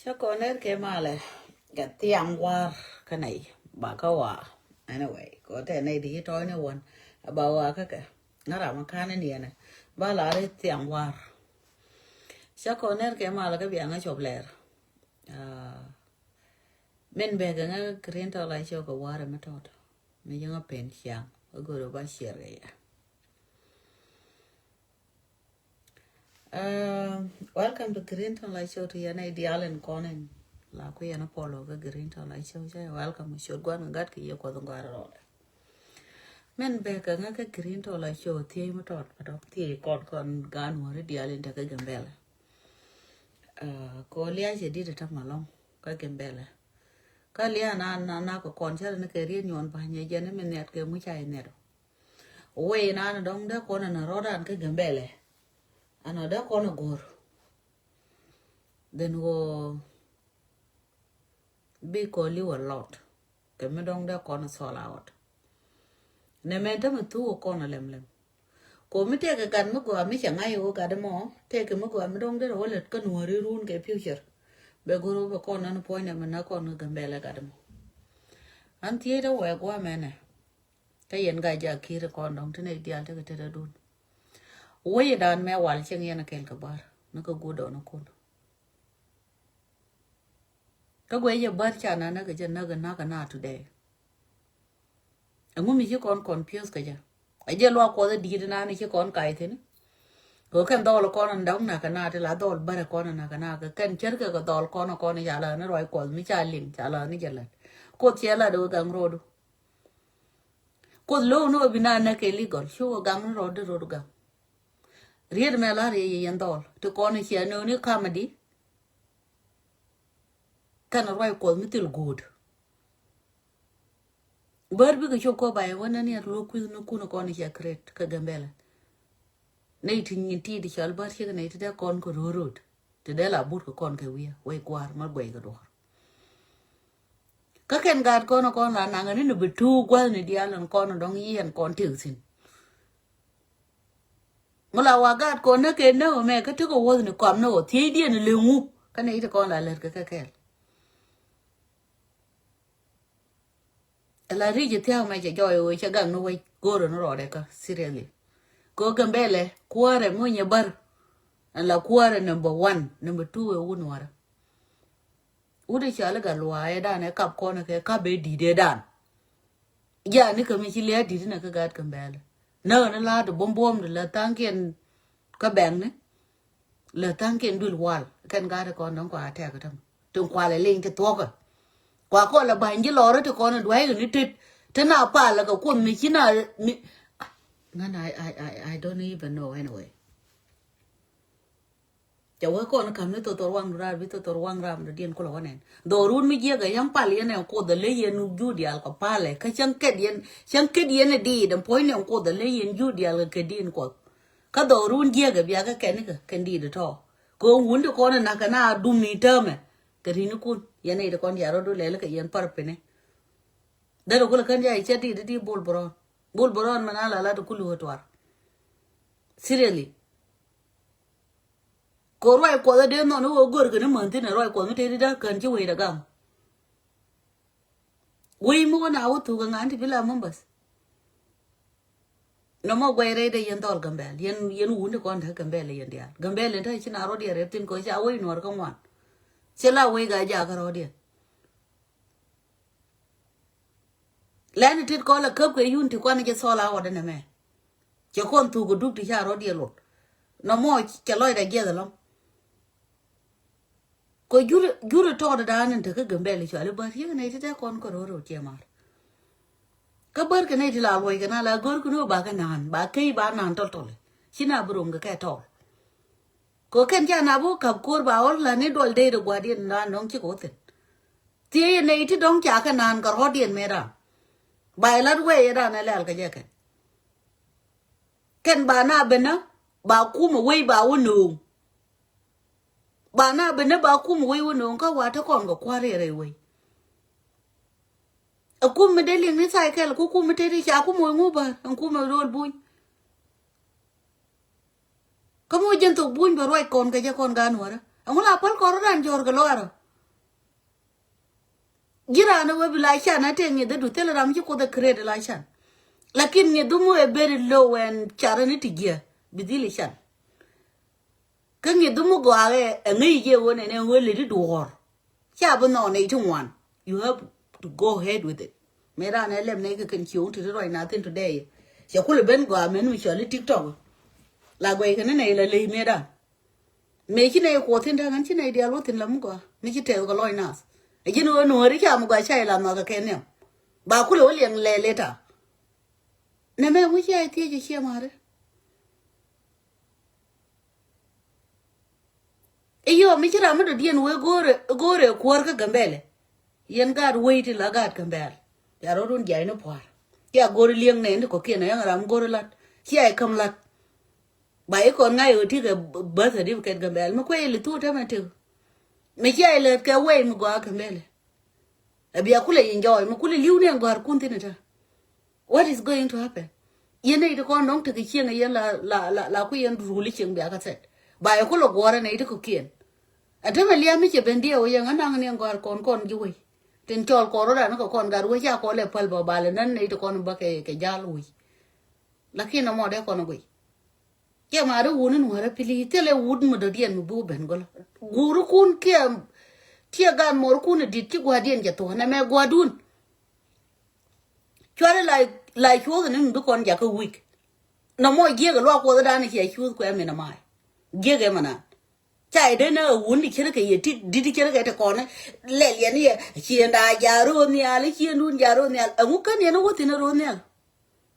Chắc có nét cái mà là cái tiệm qua cái này bà câu à anyway có thể này đi trôi nó quên bảo à cái nó làm một cái này này bà là đi tiệm qua chắc có nét cái mà là cái việc nó chụp lẻ mình bé cái nó green to lại cho cái qua mà thôi mìnhยังเป็นเสียงก็กูรู้ว่าเสียเลยwelcome to Green Town Light Show to your ideal and Conan. La ko yana polo ga Green Town Light Show ja welcome show gwan ngat ki yo ko ngara ro. Men be ka nga ka Green Town Light Show ti ma tot pa dok ti kon gan wore ideal and ka Gambella. Ko liya je di ta malong ka Gambella. Ka liya na ko kon cha na ke ri nyon pa nya je ne men net ke mu cha ne do. We na dong da ko na ro dan ka Gambella. Another corner gore. Then go be call you a lot. Come down the corner sol out. Nementa me two corner lemlem. Go me take a gun mugo, a mission I go got them all. Take a mugo, I'm down there, all at Canary room, get future. Begor over corner and point them and knock on the Gambella got them. And theatre where go a man. Tay and guy jack here a condom to make the altar to the dune. Way down me while ching in a kelkabar, no good on a cold. Go away your bird chana naga today. A mummy you can't confuse Kaja. I just walk all the deed and I you can't kite. Go can doll a corner and down nakana till I doll but a corner nakanaga can cherka a doll corner yala and a roy called me charling, chala nijalat. Quote yella do gang road. Could low no banana illegal, show a gang road the road gang. Read me larry and doll to corner here no new comedy. Can a right call me till good. Bird because you go by one and near look with no kuna corner here crate, Gambella. Nating in tea the shall but here nated their con could road. To della boot conca we, wake war, my way the door. Kakan guard corner corner and in a bit too well in the island corner dong ye and con tilsin. Mula wagat ko na ke no me ka tuko wo ni kom no ti di ni lungu ka nei to kon la le ka kel la ri je tia me je joy o che gang no we go ro no ro de ka seriously ko Gambella kuare mo nye bar la kuare number 1 number 2 e won wara ude chala ga lwa e da ne kap ko na ke ka be di de dan ya ni ka mi chi le di na ka gat Gambella no na la do bom de la tanken ka bang ne la tanken dul wal kan ga de kon dong kwa ta ka tam tung kwa le ling te to ka kwa ko la ban ji lo ro te kon dwai ni tit te na pa la ka kun mi chi na mi ngan I don't even know anyway chawa ko na kam ne to wang ra vi to wang ram de dien ko lo nen do run mi je ga yang pa le ne ko de le yen ju di al ka pa le ka chang ke dien ne di dem poi ne ko de le yen ju di al ka dien ko ka do run je ga bia ka ken ka ken di de to ko wun de ko na ka na dum ni te me ka ri ni kun ye ne de kon ya ro do le ka yen par pe ne de ro ko kan ja I che di bol boron manala la to kulu hotwar seriously ko roi ko da de no no gor ke ne man tin roi ko mi te da kan ji we da gam we mo na wo tu ga ngan ti bila mon bas no mo gwe re de yen dol Gambella yen wu ne kon da Gambella yen dia Gambella ta chi na ro dia re tin ko ja we nor ka wan che la we ga ja ka ro dia lan tit ko la kep ke yun ti kon je so la wa de ne me che kon tu go duk ti ja ro dia lot no mo che loy da ge da lo ko jure to da nan ta ka Gambella cho le bar ye ne ta kon ko ro che mar ka bar ke ne ti la loy ke na la gor ku no ba ka nan ba kai ba nan tol tol sina burum ga ka to ko ken ja na bu kap kor ba or la ne dol de gwa dien na nong chi ko te ti ne ti dong cha ka nan ka ro dien me ra ba la we ra na la ka je ken ba na be na ba ku mo we ba wo nu ba na be na ba ku mo we wo nu ka wa ta kon ga kwa re we a ku me de ling ni sai ke ku me te ri cha ku mo ngu ba ku me rol bu ka mo jen to bu ba roi kon ka je kon ga nu ra a mo la pal ko ran jor ga lo ra gira na we la shan ate ngi de du tele ram ko de credit la shan lakin ngi du mo e very low and charani tigia bidili shan kan ngi du mo go are ngi je wona ne we le du hor cha bu no ne tungwan you have to go ahead with it mera na lem ne kan chiu to right nothing today ya kule ben go amen mi chali tiktok la go kan ne le le mera me chi ne ko tin da kan chi ne dia lo tin lam go mi chi te go loy nas e ji no no ri cha mo ga chai la no ga ken ne ba kule o leng le leta ne me mu chi ai ti ji chi ma re e yo mi chi ra mo do dien we gore kwor ka gambele yen gad wait la gad Gambella ya ro dun jai no par ya gore lieng ne ko ken ya ram gore lat chi ai kam lat ba e kon ngai o ti ke birthday di ke Gambella mo ko ele tu ta ma te me chi ai le ke we mo ga Gambella e bia kule enjoy mo kule liu ne gar kun tin ta what is going to happen yen ne to kon dong te ke chi ne yen la ku yen ru li cheng bia ka set ba e ko lo gore ne to ko ken atema lia mi che bendia o yang anang ne gar kon ji we tin chol ko ro da no kon gar we ja ko le pal ba bale nan ne to kon ba ke jal wi lakini mo de kon we ke ma ru wonu no ra pili tele wud mo do dien mo bu ben gol guru kun ke gan mor kun dit ki gwa dien ja to na me gwa dun chware lai chu ne ndu kon ja ko week no mo ge ga lo ko da ne ke chu ko me na mai ge ge mana chai de na wun di kire ke yeti di kire ke te kon le le ni chien da ja ro ni ali chien dun ja ro ni al ngu kan ne no tin ro ni al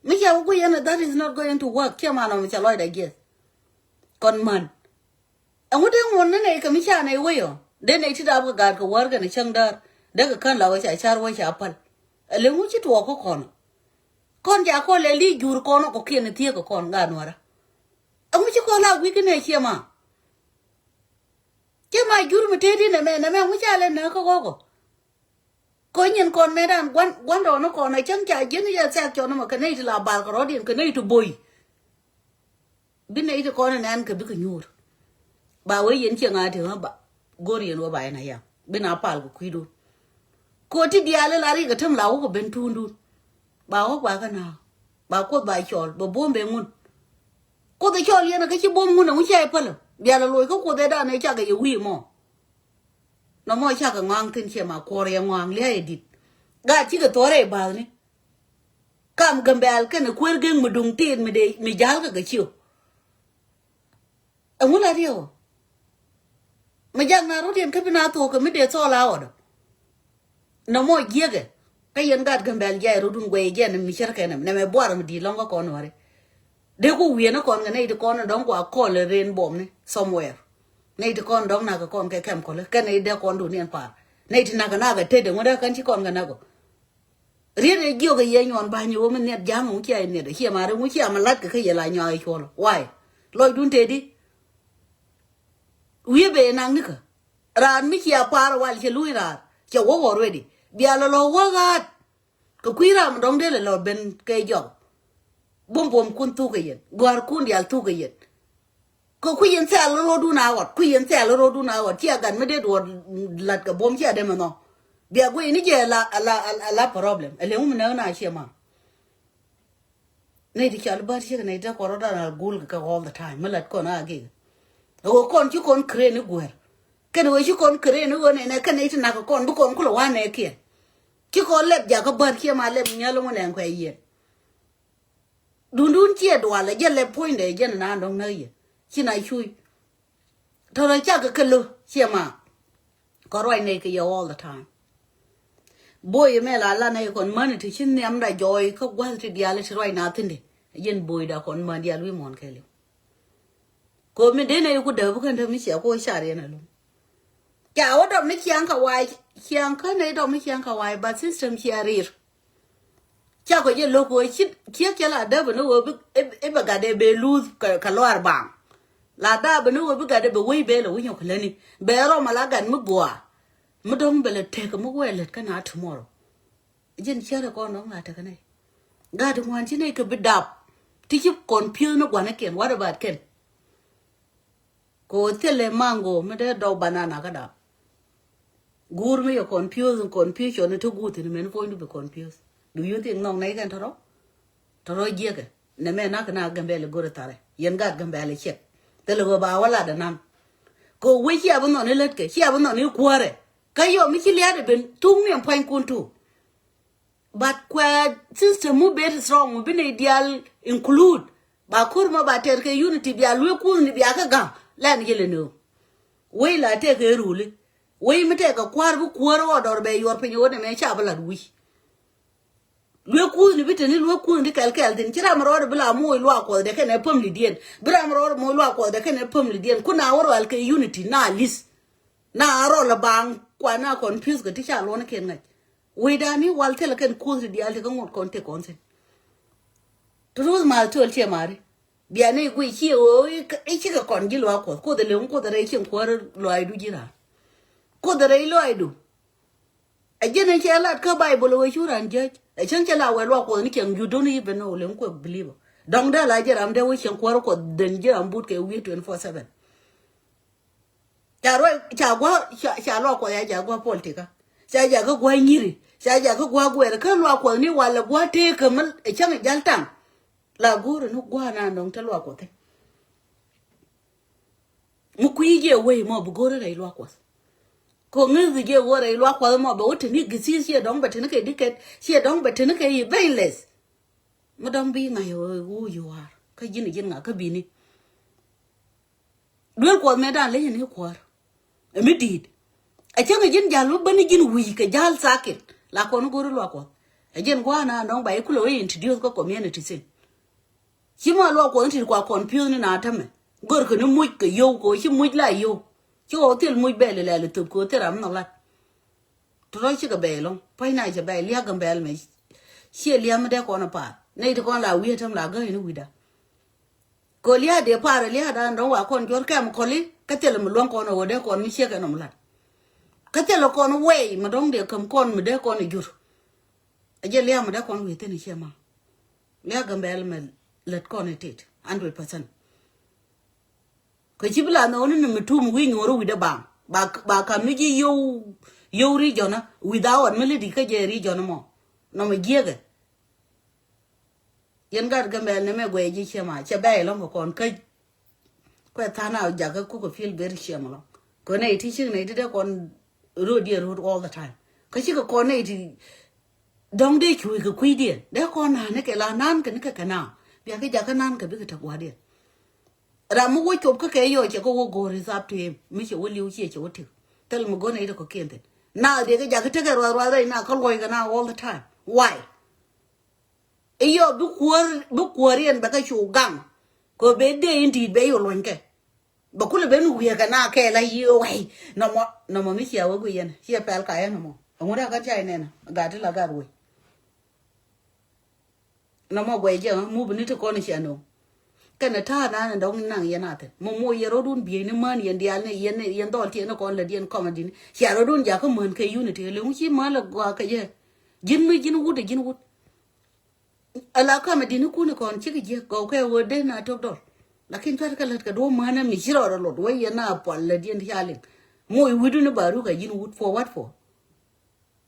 mi ja ko yen that is not going to work ke ma no mi cha lo da ge kon man ngu de ngon ne ke mi cha ne we yo de ne ti da bu ga ko war ga ne chang dar de ka kan la wa cha char wa cha pal le ngu chi to ko kon ja ko le li jur kon ko ke ne tie ko kon ga no ra ngu chi ko la wi ke ne che ma chứ mà jur mà thế đi này mẹ không cha lên nữa có nhìn con mẹ đàn quán đồ nó còn này chẳng chạy chứ nó ra xe cho nó mà cái này thì là bà có đó điện cái này thì bùi bên này thì con này ăn cái biết cái nhur bà ấy yên chẳng ai thì nó bà gori nó bà này à bên nào pal của quý đun cô thì đi ăn lại cái thằng lão của bên thun đun bà hốc bà cái nào bà cốt bà chọn bà buông bề ngun cô thấy chọn liền là cái chiếc buông ngun nó không chạy pal bia la lôi ko de da ne cha ga wi mo no mo cha ga ngang tin che ma ko re ngang le edit ga chi ga tore ba ni kam Gambella ke ne kwer geng mu dung tin mi de mi jal ga chiu ngula rio ma jang na ro den ke bina to ko mi de so la od no mo giege ka yen ga Gambella ja ro dun gwe je ne mi cher ke ne me bwar mi di longa ko no re de ko wi na kon ga ne de kon don ko ko le ren bom ne somewhere nei to kon dong na ka kon ke kem ko le ke nei de kon du nien pa nei ti na ga te de ngoda kan ti kon ga na go ri ne gyo ga ye nyon ba nyu men net jam mu chi ai ne de hi ma re mu chi ma lat ke ye la nya ai ko lo why loy dun te di wi be nang ni ka ran mi chi a par wal che lui ra che wo wo ready bia lo wo ga ko kwi ram dong de le lo ben ke jo bom kun tu ke yen gwar kun dial tu ke yen ko ku yen sa lo du na wat ku yen sa lo du na wat chia gan me de do lat ka bom chia de ma no bia go ni je la problem ele mu na chia ma nei di chal bar chia nei da ko da na gul ka all the time me lat ko na ge o kon chi kon kre ni gwer ken we chi kon kre ni go ne ken nei na ko kon bu kon ku lo wa ne ke chi ko lep ja ko bar chia ma lep nya lo mo ne ko yen dun chia do la je le point de je na dong na ye chi nai chui thôi chắc cái lu chia mà có rồi này cái all the time boy mẹ là này còn mình thì xin em đã joy có quan thì dia là rồi nào tin đi yên boy đã còn mà dia lui mòn cái liệu cô mình đến này cô đỡ bức anh thầm sẽ cô xả đi này luôn chào ở đâu mấy chiang cái này đâu mấy chiang kawaii but system chia riêng chắc có gì lúc cô chít kia kia là đỡ bữa nó em bà cái đấy bê lu cả loa bảng la da benu we biga de be we be le wo nyok leni be ro mala gan mu bua mu dong be le te ko mu we le kana tomorrow jin chere ko no ngata kana ga de wan chi ne ko be dap ti chi kon pil no gwana ken what about ken ko tele mango me de do banana ka da gur me yo confused and confusion to good in men going to be confused do you think no nay kan toro jege ne me na kana Gambella go tare yen ga Gambella che te lo ba wala da nam ko we chi abon no ne let ke chi abon no ne kware kayo mi chi liade ben tung mi point kuntu but kwa system mu be strong mu bin ideal include ba kurma ba ter ke unity bi alwe ku ni bi aka ga la ni yele no we la te ke rule we mi te ka kwar bu kwaro odor be yor pe yo ne me cha bala wi lwe ku ni biteni lwe ku ndi kel din kira maro bla mo lwa ko de ken pom li dien bra maro mo lwa ko de ken pom li dien kuna woro al ke unity na list na ro la bang kwa na confuse ga tisha lo na ken ngai we da ni wal tel ken ku di al ga ngot kon te kon se to ro mal to che mari bia ne ku chi o e chi ga kon gi lwa ko de le ko de re chen ko lo ai du jira ko de re lo ai du a jene che la ka bible we churan je e chen che la we lo ko ni ken you don't even know le ko believe dong da la je ram de we chen ko den je am but ke we 24/7 cha lo ko ya ja gwa politika cha ja ga gwa nyiri cha ja ga gwa gwa ka lo ko ni wala gwa te ka mal e chen jal tam la guru no gwa na dong ta lo ko te mu ku ye we mo bu goro re lo ko ko ngi je wore lo ko mo bo te ni gisi sie dong ba te ne ke diket sie dong ba te ne ke veiless mo dong bi ngai who you are ka jini jin nga ka bi ni dul ko me dan le ni ko mi did a chen jin jalu bani jin wi ka jal sakit la ko no goro lo ko a jin gwa na dong ba ku lo introduce ko community sin chi mo lo ko nti ko confuse ni na ta me gor ko ni mu ka yo ko chi mu la yo cho til muy belle la le tu ko teram no la tro chi ga belo pai na je bai lia Gambella me chi lia me de ko na pa nei de ko la wi tam la ga ni wi da ko lia de pa lia da ndo wa kon jor kam ko li ka tel mu lon ko no de ko mi che ga no la ka tel ko no we ma dong de kam kon mu de ko ni jur a je lia me de ko wi te ni che ma lia Gambella me let ko ni tit 100% ko chibla no ni mutum wi ngoro wi da ba ka mi ji yo ri jona without melody ka je ri jona mo no me giege yen gar Gambella ne me gwe ji chema che ba lo ko ka ko ta na ja ka ku ko feel very shame lo ko ne ti chi ne de kon road all the time ka chi ko ne ti dong de chu ko kwi de ko na ne ke la nan ke ne ka na bia ke ja ka nan ke bi ka ta gwa de ramu wo chop ka ke yo che ko wo go ri sap to mi che wo liu che wo ti tel mo go ne ko kente na de ga ja ka te ga ro na ko lo ga na all the time why e yo bu kuorien ba ka chu gam ko be de indi be yo lo nke ba ku le be nu ya ga na ke la yo wai no mo mi che wo gu yen che pel ka ya no mo ngora ka chai ne na ga te la ga ro no mo gwe je mu bu ni te ko ni che no kana ta na dong nang yanate mo ye rodun bi ni man yen dial ne yen dol ti no kon le dien comedy ya rodun ja ko mon ke unity le unchi mala gwa ka je jin wud ala comedy ni ku ne kon chi je ko ke wo de na top dol lakin tar ka lat ka do mana mi shiro ro lo we na pol le dien yalin mo wudu ne baru ka jin wud for what for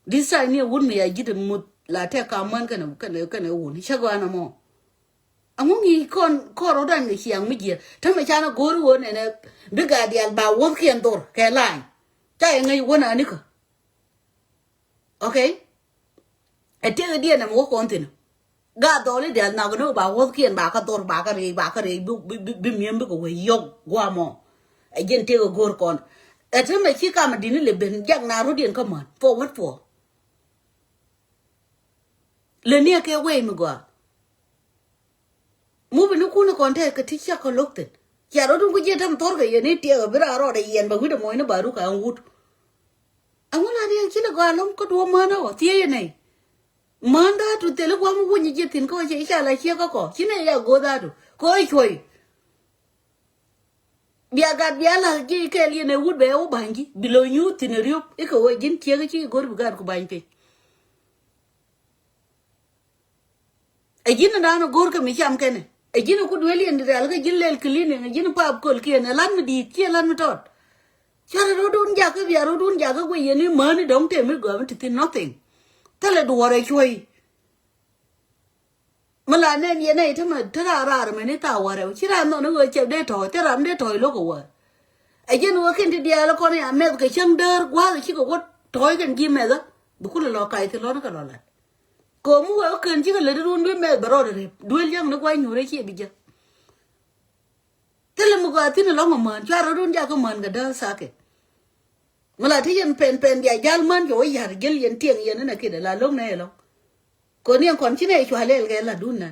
this time ne wud me ya jide mo la te ka man kana wud shagwa na mo amungi kon koro dan ni siang mi je tama chana goru won ne biga dial ba won kien dor ke lai cha ngai wona ni ko okay e te dia na mo kon tin ga do le dial na go ba won kien ba ka dor ba ka re bi miem bi ko we yo gwa mo e jen te go gor kon e te me chi ka ma din le ben jak na ro dien ko man for what for le ne ke we mi gwa mu bi ku ne kon te ka tisha ko lokten ya ro dun ku je tam tor ga ye ne te ga bira ro de yen ba wi de mo ne baru ka an wut an wala de ki ne ga lom ko do ma na o tie ye ne manda tu te le kwa mu ni je tin ko je sha la che ko ki ne ya go da du ko i choi bia ga bia la ji ke li ne wut be o bangi bi lo nyu tin riop e ko we jin tie ga chi gor bu ga ku ban pe e jin na no gor ka mi cham kene e jin ku dweli en dal ga jin lel clean ne jin pa ko ki ne lan mi di ki lan mi tot Cho nó đun giá cái việc đun giá cái quay này mà nó đóng tiền mới gọi thì nothing. Thế là đùa đấy chui. Mà là nên như này thế mà thế ra mà nên tao vào đâu. Chỉ là nó người chịu đế thổi, thế làm đế thổi lúc rồi. Ấy chứ nó khi đi là con này mẹ cái chân đơ quá rồi chỉ có thổi cái gì mẹ đó. Bữa cứ lo cái thì lo nó cái lo lại. Có mua ở cần chỉ có lấy đun đuôi mẹ bảo rồi đuôi giang nó quay nhủ đấy chị bây giờ. Thế là một cái tin là lo mà mền, cho nó đun giá cái mền cái đó sao cái. Mà là thế dân pen ya jal man yo ya gel yen tieng yen na kide la long na lo ko ni kon chine chwa le ge la dunna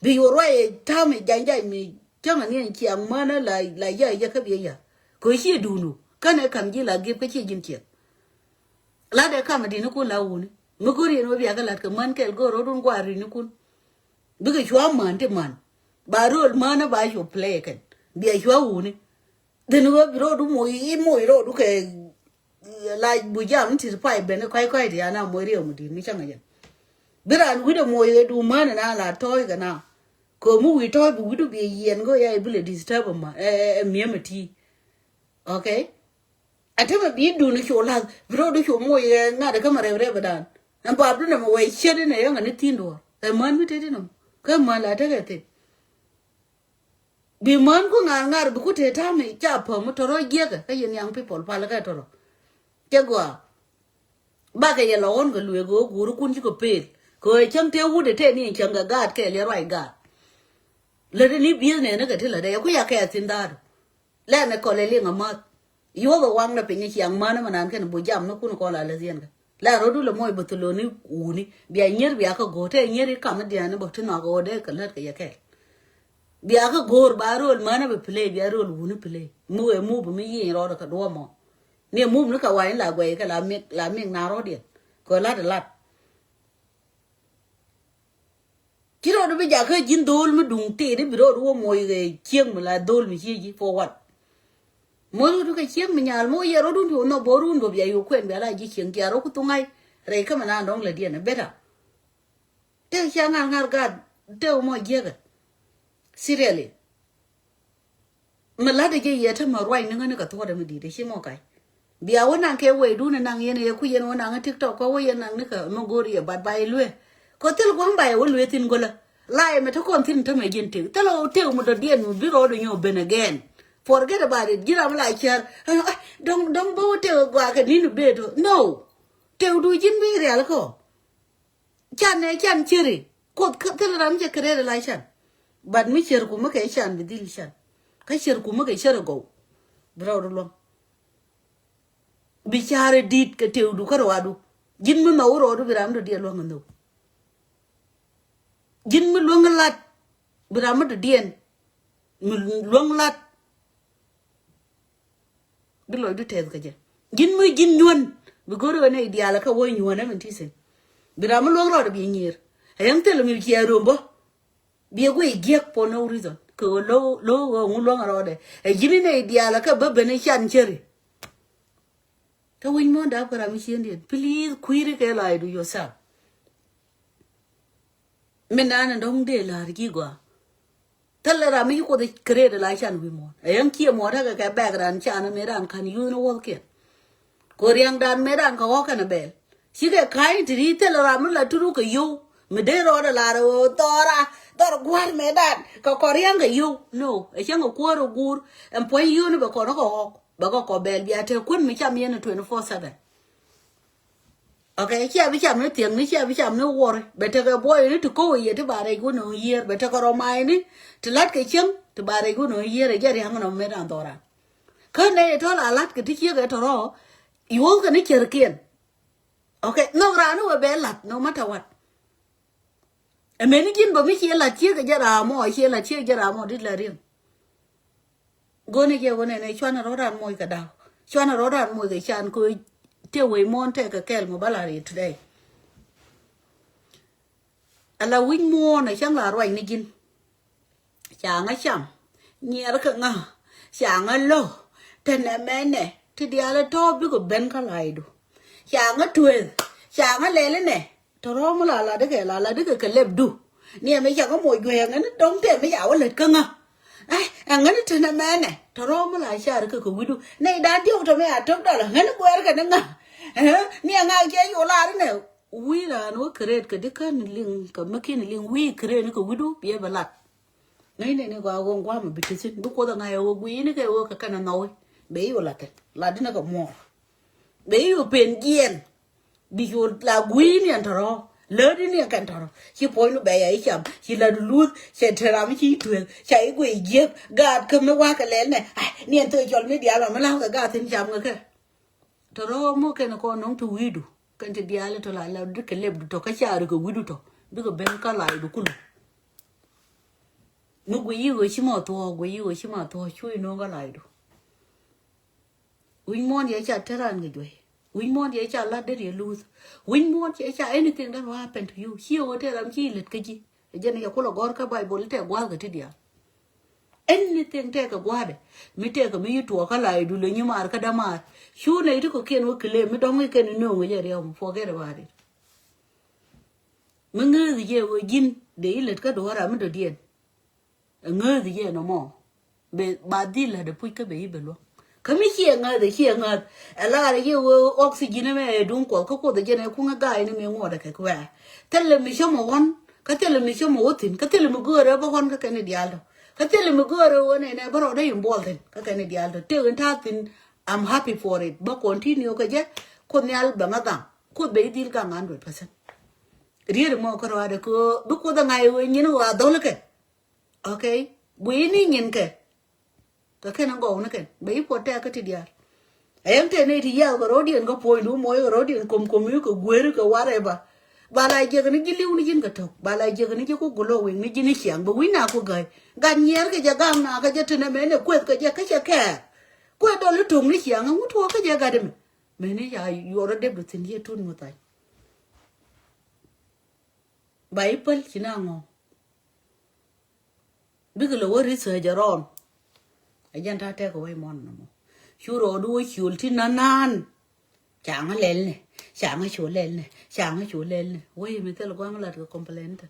bi yo roi ta mi janja mi changa ni chiang ma na la ya ka bi ya ko chi dunu kana kam ji la ge ka chi jin chi la de kam di no ko la wu ni mu ko ri no bi ka la ka man kel go ro dun kwa ri ni kun bi ga chwa man te man ba ro ma na ba yo play kan bi ya chwa wu ni de no bi ro du mo ro du ke like bujam ti pai ben kai dia na mo ri mu di mi changa yen biran wi do mo ye du man na la toy ga na ko mu wi toy bu du bi yen go ya bi le disturb ma mi amati okay atema bi du ni cho la bro du cho mo ye na da kama re badan nan ba du na mo we chere ne yanga ni tindo man mi te no ka ma la ta ga te bi man ko ngar bu ku te ta mi cha po mo toro ye ga yen yang people pa la ga toro cái quả ba cái giờ lon cái lùi gỗ gỗ kun chỉ có pet coi chẳng tiêu hút để thế này chẳng cả gạt cái lấy rồi gạt lấy đi biết này nó cái thứ là đây có cái tin đó lấy này coi lấy liền ngắm mất yếu cái quăng là phải như chẳng mà nó ăn cái nó bùi jam nó cũng có là gì cả lấy rồi đủ là mọi bữa tối ni uni bây giờ bây cái gỗ thế nhớ đi cầm cái gì nó bữa tối nào gỗ đấy cái lát cái bây cái gỗ ba rồi mà nó bị play bây rồi uni play mua bị mấy gì rồi cái đồ mà nè mum nó cả vài là quay cái làm miếng nào đó điện coi lát chỉ rồi bây giờ cái chín đôi mới đúng tệ đấy bị rồi đúng mọi cái chiêng mà là đôi mình chia gì for what mỗi lúc cái chiêng mình nhà mỗi giờ đó đúng nó bỏ luôn rồi bây giờ quen bây giờ chỉ chiêng kia rồi cũng tung ngay rồi cái mà nó đóng là điện nó better thế sao ngang gạt thế mọi gì cái seriously mà lát cái gì thế mà rồi nó cái thua đấy mình đi đấy chứ mọi cái bia wona ke we du na nang yene ku yen wona nga tiktok ko we nang ne ka mo gori e bad bay lue ko tel ko mbay wo lue tin gola lai me to kon tin to me jin ti telo te mo do dien mo biro do nyo ben again forget about it gira am like char dong bo te gwa ka ni no be do no te du jin bi real ko chan chiri ko tel ram je kre la chan bad mi cher ku ma ke chan bi dil chan ka cher ku ma ke cher go bro do lo bichare dit ke tew du karo adu jin mi mawro du biram do diel wango no jin mi long lat biram do dien mi long lat bi loy du tez ka je jin mi jin ñon bi goro ne diala ka woy ñona men tisen biram long ro do bi ñir ayang telo mi ki arombo bi go e giek for no reason ko lo ngulong ro de e jin ne diala ka ba bene chan cheri ta win mo da para mi sien please query ke la do yourself menana dong de la ri gwa tallara mi ko de create la chan wi mo ayang ki mo da ka background chan me ran kan you know what ke ko riang dan me ran ko ka na bel shi ke kai ti tallara mi la turu ko yo me de ro da la ro tora gwar me dan ko riang ga yo no e chang ko ro gur en po you no ba ko no ko bago ko bel bia te kun mi cham yen 24/7 okay chia bi cham no tieng ni chia bi cham no wor bete ga boy ni to ko ye te bare go no yer bete ko romai ni te lat ke chem te bare go no yer ja ri hang no me dan tora ka ne to la lat ke ti chia ga to ro yo ga ni cher kien okay no ra no be lat no matter what e me ni kin ba mi chia la chia ga ja ra mo chia la chia ja ra mo dit la rim gone ke gone ne chwana rodan moy ka daw chwana rodan moy ke chan ko te we mon te ka kel mo balari today ala win mo na chang la roi ni gin chang a cham nyer ka nga chang a lo te na me ne ti dia la to bi ko ben ka lai du chang a tuen chang a le ne to ro mo la de ke la de ke leb du ni me chang ko moy gwe nga dong te me ya wa le ka nga ngani tena mene toro mo la shar ka ko widu nei da dio to me atok dala ngani gwer ka nga ni nga ke yo la ne wi la no kret ka de kan ling ka makin ling wi kret ni ko widu be balat ngai ne ga gon kwa ma bitisin du ko da nga yo wi ni ke wo ka kana noi be yo la ke la dina ko mo be yo pen Yien bi yo la wi ni antoro lỡ đi nè cảnh thằng chỉ phơi nó bé ấy chậm chỉ là lút sẽ thề làm chi thuyền chạy quỷ giết gạt cầm nó qua cái lén này nè tôi chọn mấy đĩa là mới lao cái gạt thêm chậm nữa kìa thằng đó mua cái nó con nóng thú ý đủ cái thì đĩa là tôi lại là đứt cái lẹp đủ cái chả được cái quý đủ thôi đứt cái bên cá lại đủ cùn nó quý rồi chỉ mà thôi chui nó cái lại đủ quý món vậy chả thế ra người vậy we want ye cha la de lose we want ye cha anything that will happen to you here what am chi lit kaji jene ya kula gor ka bible te gwa ga tidia anything te ka gwa de mi te ka mi to ka la du le nyumar ka dama shu ne ri ko ken wo kle mi dong ken no ngo ye re forget about it mengu ye wo jin de lit ka do ra mi do dien ngu ye no mo be badila de pu ka be ibelo kami here nga ala re yo oxygen me dun ko de jene ku nga ga ni me ngoda ka kwa tele mi shomo won ka tele mi shomo wotin ka tele mi gore ba hon ka kene dialdo ka tele mi gore wona ne baro de imbolden ka kene dialdo te ta tin I'm happy for it ba continue ka je ko nyal ba maga ko be dil ka 100% riere mo ko wa de ko du ko da ngai we nyin wa dole ke okay bu ni nyin ke ka ken ngo na ken be po te ka ti dia em te ne ti ya go rodien go po ndu mo go rodien kom yu ko gwer ko wareba bala je ga ni liu ni jin ka to bala je ga ni ko gulo we ni jin chiang bo wina ko ga gan yer ka ja gam na ka je te ne me ne kwet ka je ka che ke ko do lu tung ni chiang ngu to ka je ga de me ni ya yo ro de du tin ye tun mo tai Bible chinango biglo wori so jaron ajan ta te ko way mon no shuro du shul tin nan chang lel ne chang chu lel ne way mi tel ko ngala ko complaint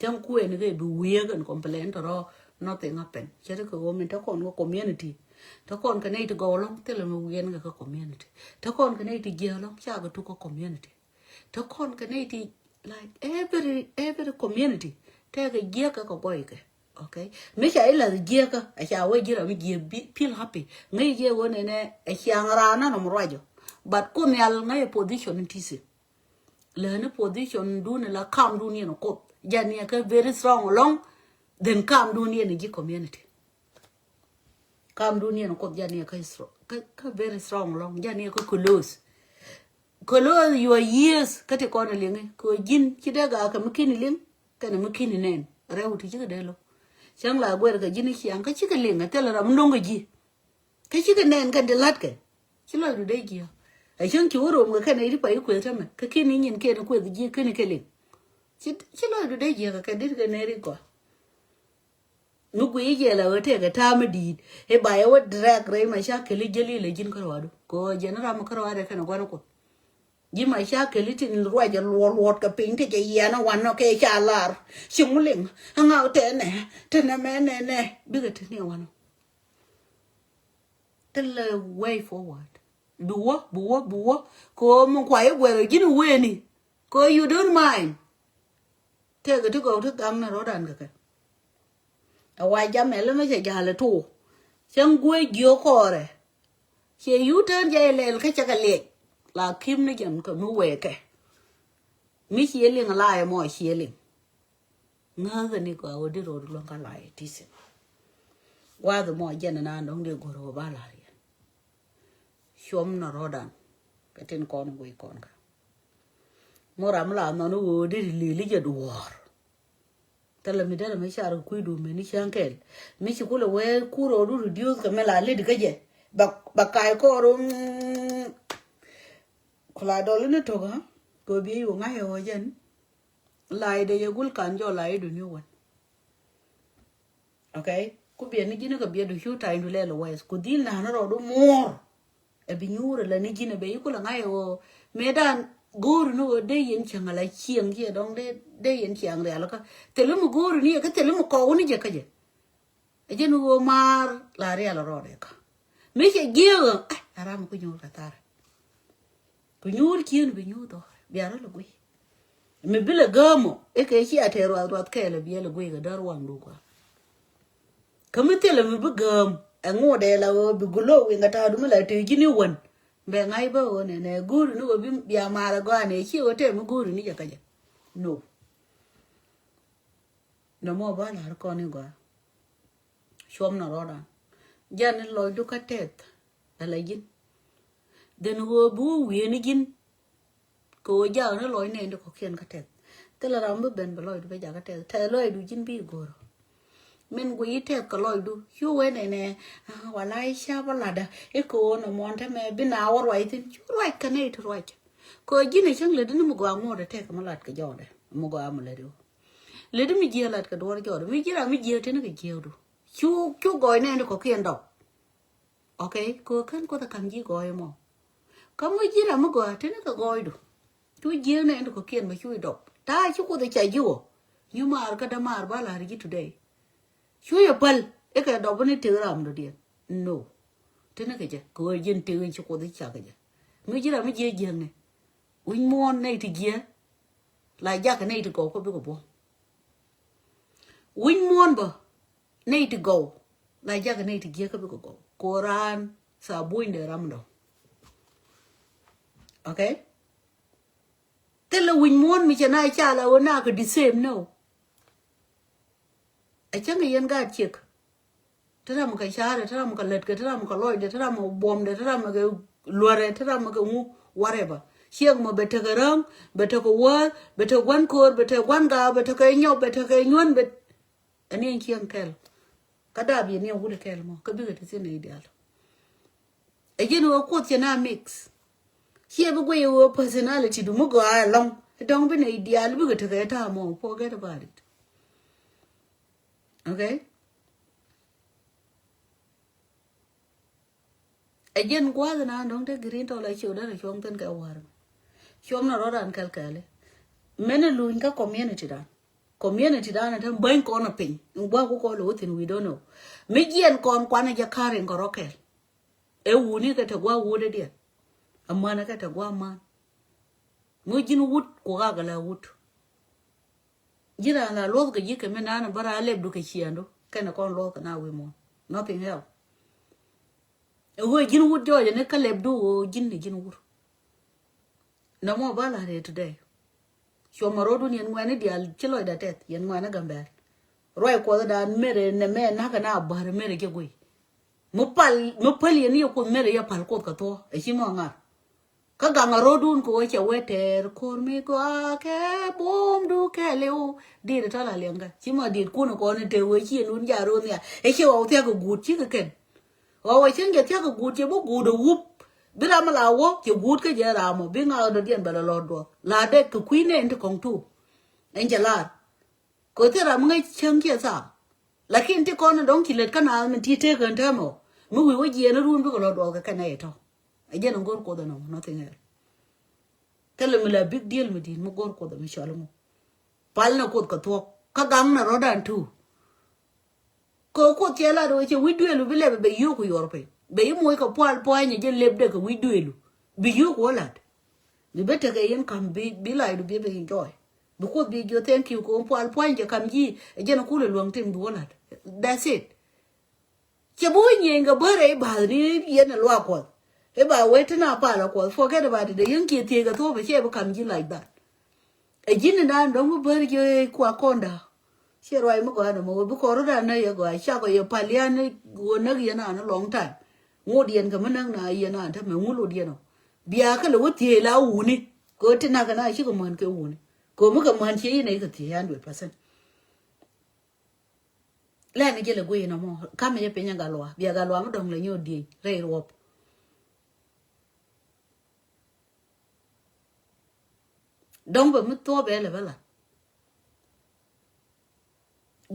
jam ku en ge du we gan complaint ro nothing happen chere ko mi ta kon ko community ta kon ka nei to go long tel mi wen ga ko community ta kon ka nei ti je long cha ga to ko community ta kon ka nei ti like every community ta ga je ka ko boy ke okay me cha ila je ka a cha we jira mi je feel happy ngai je wona ne a cha ngara na no mrojo but ko me al ngai position tisi le ne position du ne la kam du ne no ko jani ka very strong long then kam du ne ni community kam du ne no ko jani ka strong ka very strong long jani ka close your years kate ko na lingi ko jin ki daga ka mukini ling kana mukini nen rewti ji ga lo chang la gwer ka jini chiang ka chi ka linga tela ram ndongo ji ka chi ka nen ka de lat ka chi lo du de ji a chang ki woro mo ka ne ri pa yi ko ta me ka kini nyin ke na ko ji ka ni ke ling chi lo du de ji ka dir ka ne ri ko nu ku yi je la wote ka ta mi di e ba ya wa drag re ma sha ke li jeli le jin ka wadu ko jenera mo ka wadu ka na gwa ko ji ma sha ke li tin ro ja lo ka pin te je ya na wan no ke cha lar chung ling nga te ne me ne bi ga te ne wan tell way forward buo ko mo kwa ye gwe ji ni we ni ko you don't mind te ga to go to gam na ro dan ka a wa ja me le me ja le tu chang gwe gyo ko re che yu ten je le ka cha ka le la kim ni jam ko mu we ke mi chi ling la e mo chi ling nga ga ni ko o di ro lo ka lai ti se wa the mo jen na ndong de go ro ba la ri shom na ro dan ka tin kon go kon ka mo ram la no no di li je duor tala mi dala me shar ku du me ni shankel mi chi ku le we ku ro du reduce ka me la le de ka je ba kai ko ro kula dole ne to ga ko bi yu nga yo jen lai de yegul kan jo lai du ni won okay ku bi ni jina ka bi du hu tai du le lo wes ku dil na ro du more e bi nyure la ni jina be ku la nga yo medan guru no de yen changa la chiang je dong de yen chiang re la ka tele mu guru ni ka tele mu ko ni je ka je Ajen wo mar la ria la rode ka. Me che geo aram ku nyur katar. Ku nyur kien be nyu do. Biara la gui. Me bile gamo e ke chi atero adwat ke le biela gui ga dar wan du kwa. Kamitele me be gam ngode la wo bi gulo wi ngata du la te jini won. Be ngai ba won ne guru no bi bia mara ga ne chi wo te me guru ni ja kaja. No. No mo ba la ko ni gwa. Shom na roda. Jan loy du ka tet. Ala jin. Den wo bu wi ni jin. Ko ja no loy ne ko kien ka tet. Tela ram bu ben loy du be ja ka tet. Te loy du jin bi goro. Men go tet ka loy du. Yu we ne wala sha balada. E ko no monta me bi na war wai tin. Right ka ne to right. Ko jin chang le du mo go mo de te ka malat ka jode. Mo go am le du. Le du mi je lat ka do jode. Mi jira mi je te ne ka je du. Chú gọi nên có kiên đọc. Ok, cô khăn có ta cầm gì gọi mà. Có mấy gì là mới gọi, thế nó có gọi được. Chú dễ nên có kiên mà chú đọc. Ta chú có thể chạy vô. Nhưng mà cái đám mà là gì today. Chú ya pal, cái đọc bên tiêu làm được đi. No. Thế nó cái gì, cô dân tiêu chú có thể chạy cái gì. Mấy gì là mấy gì gì này. Uy môn này thì gì. Lại ra cái này thì có biết có. Uy môn bờ. Need to go. La jaga need to get go. Quran sabuin de ramdo. Okay? Tell the win one me chana chala ona could the same no. I chang a young guy chick. Tram ka shara, tram ka let, tram ka loy, tram bomb, tram ka lore, tram ka whatever. Siang mo better ka rang, better ka word, better one core, better one ga, better ka nyop, better ka nyun, bet. Ani en kiang kel. Kada bi ne wude kel mo ka bi ga tse ne ideal again wo ko tena mix here bi go your personality do mo go along don't be ne ideal bi ga tse ta mo forget about it. Okay, again kwa na don't te green to la shoda na chom ten ka war chom na rodan kal kale mena luin ka community da community da na tan bain ko na pin ngwa ko ko lo tin we don't know me gien kon kwana ja karen ko rokel e wuni ka ta gwa wude dia amma na ka ta gwa ma mo jin wut ko ga la wut jira na lo ga jike me na bara leb du ka chiando kana kon lo ka na we mo nothing else e wo jin wut jo ne ka leb du jin ni jin wut na mo bala re today Shomarodu ni ngwane dial chilo da tet yen ngwana Gambella roi ko da mere ne me na kana bar mere ke gui mupal yen yo ko mere ya pal ko ka to e himo ngar ka ga ngarodu ko che weter kor me ko ke bom du ke leu di da la lenga himo di ku no ko ne te we chi nun ja ro ne e che o te ko gut chi ka ken o we chen ge te ko gut che bo gu do wup bila mala wo ke gut ke je ra mo bi nga do dien bala lo do la de ku queen en to kong tu en jala ko te ra ngai chen ke sa lakin ti ko na dong ki let kana min ti te kan ta mo mu wi wo je na run bi ko lo do ka kana eto e je ngor ko do no nothing else kala mi la big deal mi din mo gor ko do mi shalo mo pal na ko ka to ka gang na ro dan tu ko te la do che wi du lu bi le be yu ku yor pe be mo ka pal po anya je lebde ka wi duelu bi yu ko lat ni bete ka yen kam bi la du be enjoy because bi jo thank you ko pal po anya kam ji je na kule luang tim du lat that's it che bo nye nga bare ba ni yen lo ko e ba we tana pa la ko forget about it yen ki te ga to be che ba kam ji like that e jin na ndo mo bare je kwa konda che roi mo ga no mo bu ko ro da na ye go sha ko ye palian go na ye na long time ngodian ka manang na yana ta me ngulo diano biya ka lo ti la uni ko tina ka na shi ko man ke uni ko mu ka man chi ne ka ti 100% la ni je le go ina mo ka me pe nya ga lo biya ga lo mo dong le nyo di re ro dong ba mu to be le bala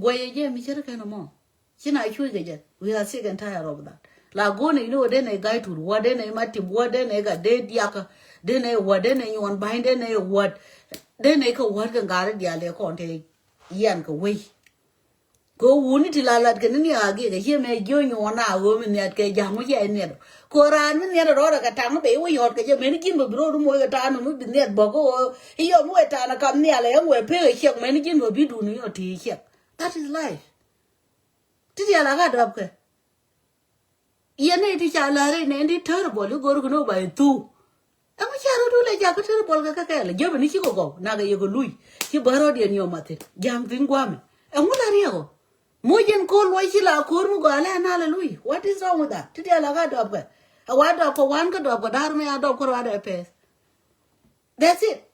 go ye je mi chere ka no mo china chu ge je we are sick and tired of that la gone ino de na guy to what de na mati what de na ga de diaka de na what de na yon bind de na what de na ko what ga ngare dia le ko te yan ko we ko wuni ti lalat ke ni age ke me jo nyo na go min net ke jamu ye net ko ran min net ro ka tang be wo yot ke je men kin bo bro mo ga ta no min net bo ko yo mo ta na kam ni ale mo pe ke men kin bo bi du ni o ti che that is life ti ya la ga drop ke ye ne ti cha la re ne ndi terrible go ro no ba tu ama cha ro du le ja ko terrible ka le je ni ki go na ga ye go lui ki baro de ni o mate jam tin gwa me e mo la ri go Mojen call Washila Kurmu Gala and Lui. What is wrong with that? Today I got up. A wad up for one could up, but I may adopt a pace. That's it.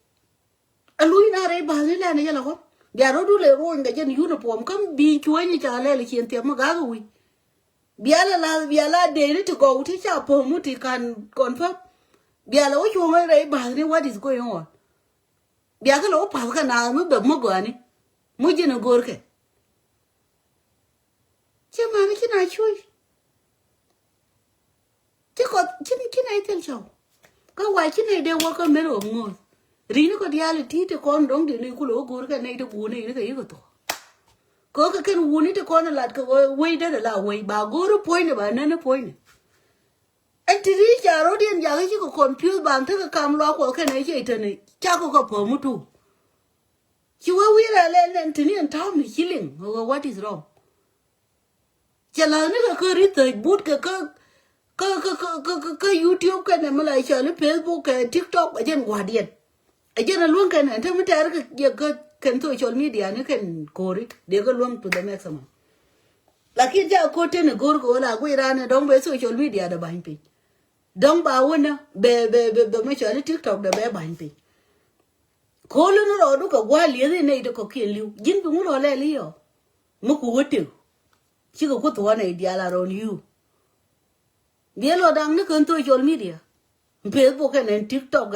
A Louis Nare Bazilla and Yellow. Garodule rowing the gen uniform come be to any child and Tiamagawi. Biala daily to go teach our Pomuti can confirm. Biala, what you want to Bazzi, what is going on? Biagalo Pascana, the Mogani. Mujin Gorke. Chama can I choose? Can I tell you? Go watching a day walk a middle of moon. Rino got reality to con dong the Niculo Gurka native wound in the Egoto. Coca can wound it a corner like a way that allow way, but go to point about another point. And to reach our audience, Yahiko confused by until come lock or can I hate any Chaco Pomutu. You were weird and Tini and Tommy healing over what is wrong. Chalana ka rita boot ka YouTube ka na Malaysia le Facebook ka TikTok ajen guardian ajen alun kan anta mutar ka ya kan social media ne kan kore de ga long to the maximum lakin ja ko te ne gor ko la ko irana don be social media da ban pe don ba wona be me chale TikTok da be ban pe ko lu no ro ka gwali ne ida ko ken liu jin bu mo le liyo mu ku wote chi ko to na idiala around you Bielo dang ne kan social media Facebook and TikTok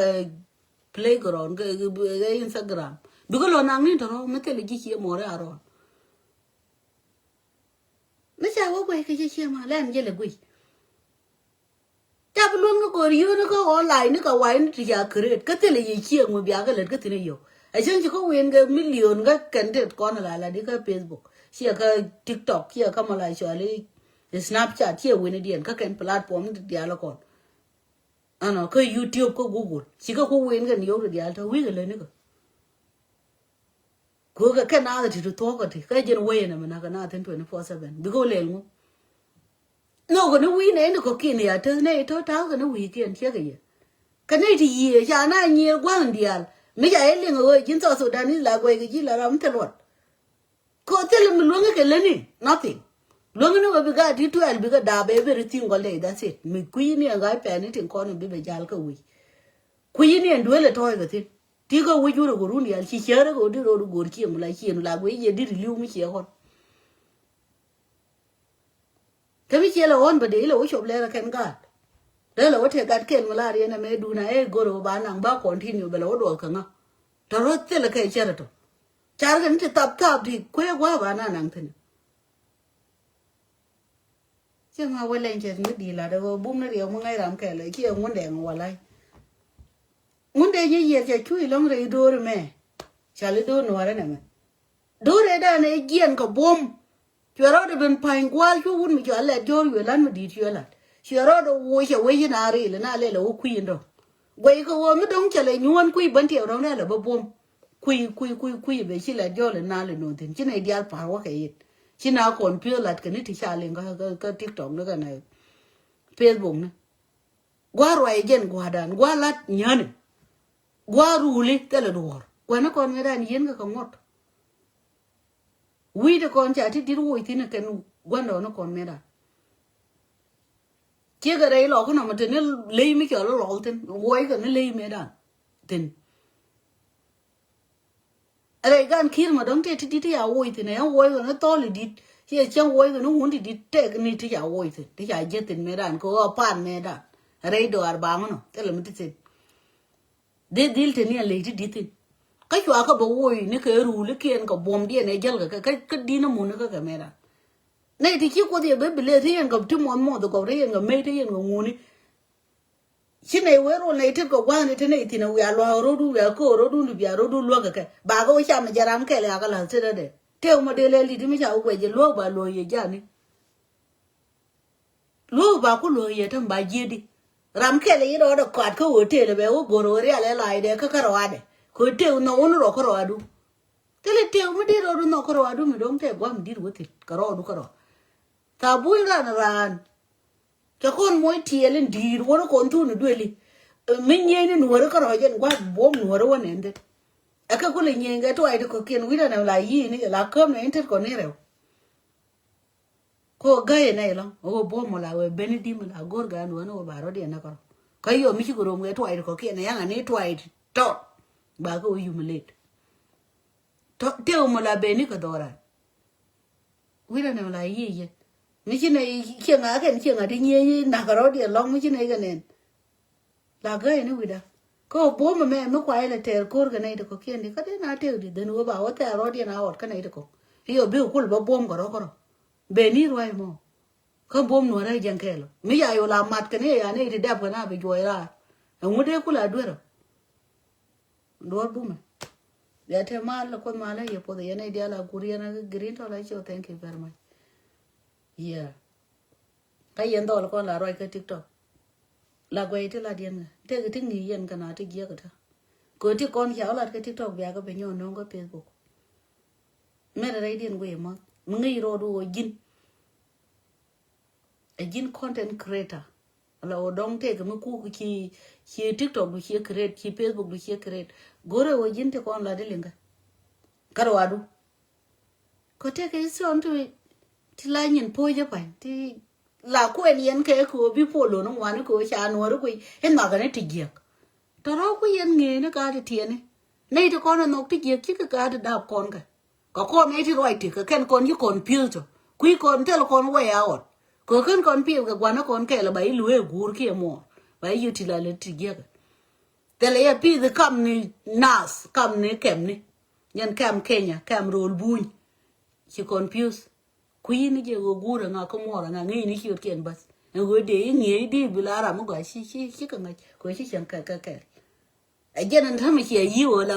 playground Instagram because lo nang ni to me te le ji more aron me cha wo ko ke ji ma len je le gui ta bu lu ko ri no ko online ni ka wa ni ti ya create ka te le ji mo bia ga le ka ti ne yo a chen ji ko wen ga million ga kan te ko na la di ka Facebook shi ka TikTok shi ka mala shali Snapchat here when it ka ken platform the dialogue ano ko YouTube ko Google sika ko wen gan yo the dialogue wi le ni ko ga kana ti to ko ti ka jen we na na kana 24/7 bi ko le ngo no ko no wi ne ko kin ya to ne to ta ko no wi ken che ga ye ka ne ti ye ja na ni gwan dial me ja ele ngo jin so so dan la ko ga ji la ram te lot ko te le mu ngo ke le ni nothing long no be ga di 12 be ga da be everything go le that's it mi queen ya ga pe ni tin ko no be jal ka wi queen ni ndwele to ga tin ti go wi juro go runi al chi chere go di ro go ki mu la chi la go ye di liu mi che hon ka mi che la on ba de lo shop le ra ken ga de lo te ga ken mala ri na me du na e go ro ba nang ba continue be lo do ka nga to ro te la kai chere to char ga ni tap di ko gwa ba na nang tin mà quay lên trên nước đi là đâu bún nó đều mà ngay làm cái lại kia muốn đèn ngoài lại muốn đèn như vậy thì chui lông rồi đua rồi mẹ chả lấy đua nữa đấy nè mẹ đua đấy đó này giên cả bom chưa rồi bên pine qua chú bún mình chưa lại cho rồi lần mà đi chưa lại chưa rồi đâu quay chưa quay như nào rồi là nào lại là quỳ đâu quay cái hôm nó đông chả lại nhuận quỳ bẩn thiểu đâu này là bom quỳ về chỉ là do là nào là nổi tiếng chứ này đi ăn phá quá cái chỉ nào còn chưa lật cái này thì xa lên cái TikTok nữa cái này Facebook nữa qua rồi gen qua đàn qua lật nhớ này qua ruli cái là đồ qua nó còn cái đàn yến cái không ngọt quý được con chả thích đi ruồi thì nó cái quan đó nó còn mẹ đàn chia cái đấy lọ cái nào mà thì nó lấy mấy kiểu nó lọ tên quay cái nó lấy mẹ đàn tên đây gan kia mà đóng thế thì à ôi thì này ôi nó to là đi thì chẳng ôi nó muốn thì đi tệ cái này thì à ôi thì à chết tiền mẹ đàn có pan mẹ đàn đây đồ ar bang nó thế là mình tin để deal thì này lấy thì đi tin cái chỗ cái bộ ôi nó cái rule cái cái bom đi này jal cái đi nó muốn cái mẹ đàn này thì chỉ có thể bé bể thì anh gặp chúng món đồ cái anh gặp mấy thì anh gặp ngon chỉ này quay rồi này thì có quan này thế này thì nó quay lo rồi đu quay cô rồi đu bị rồi đu lo cái bà có chăm mà jaram cái là cái là thế đấy teo mà để lên đi mới chào quay giờ lúa bà lùi giờ này lúa bà cũng lùi giờ thằng bà gì đi ram cái này đó được quạt cái hotel là béo gồ rồi lại để cái caro ade hotel nó nó caro adu thế là teo mà đi rồi nó caro adu mình đông thế quá mình đi hotel caro adu caro ta bui ran cho con mỗi thiê lên đi rồi con thu nữa đuôi li mình nhảy nên nuôi caro giờ quá bom nuôi rồi nên thế aka kule nyenga to ai ko ken wira na la yi ni la kom na inter ko ne rew ko gaye na ilo o bo mo la we benedi mo la gor ga no no baro de na ko kayo mi ko rom ga to ai ko ken ya ni to ai to ba ko humiliate to te o mo la beni ko dora wira na la yi ye mi chi ne chi nga ken chi nga de nye na ko ro de long mi chi ne ga nen la gaye ni wida ko bo me kwa ile ter kor ga nei ko kien di ka de na te di den wo ba o te ro di na ot ka nei ko yo bi kul ba bom goro be ni roi mo ko bom no ra jan kelo mi ya yo la mat ka ne ya nei di dab na be jo ra ngu de kula duero do bu me ya te mal ko mala ye po de nei dia la guri na green to la cho thank you very much yeah ka yendo ko la roi ka tiktok la quay thế là điên thế cái tiếng nghỉ yên cái nào thế kia cái thằng cứ thì con cháu là cái tiktok về cái bên nhau nó có facebook mẹ là đây điên quê mà nghĩ rồi đồ jin content creator là ở đông thế cái mấy cu chi tiktok được chi create chi facebook được chi create gore ở jin thế con là đi liền cái đó adu có thế cái son thì lại nhìn phôi cho phải thì là cô yên cái cô bị phụ lũ nó ngoan cô cha nó rồi cô hết mà cái này thì giặc tao đâu có yên nghề nó cả thì tiền này này thì con nó thì giặc chứ cái cả thì đạp con cả có con ấy thì rồi thì cái con như con piêu cho quý con thế là con way out có con piêu cái quan nó con cái là bảy lúa gùi kia mò bảy yêu thì là thì giặc thế là pi the cam ni nas cam ni kem ni nhân cam Kenya cam roll bùn chỉ con piêu quý ni je go gura nga ko mora nga ngi ni ki ken bas ngo de ngi di bilara mo ga shi ka nga ko shi chan ka a jenan tham chi yi wo la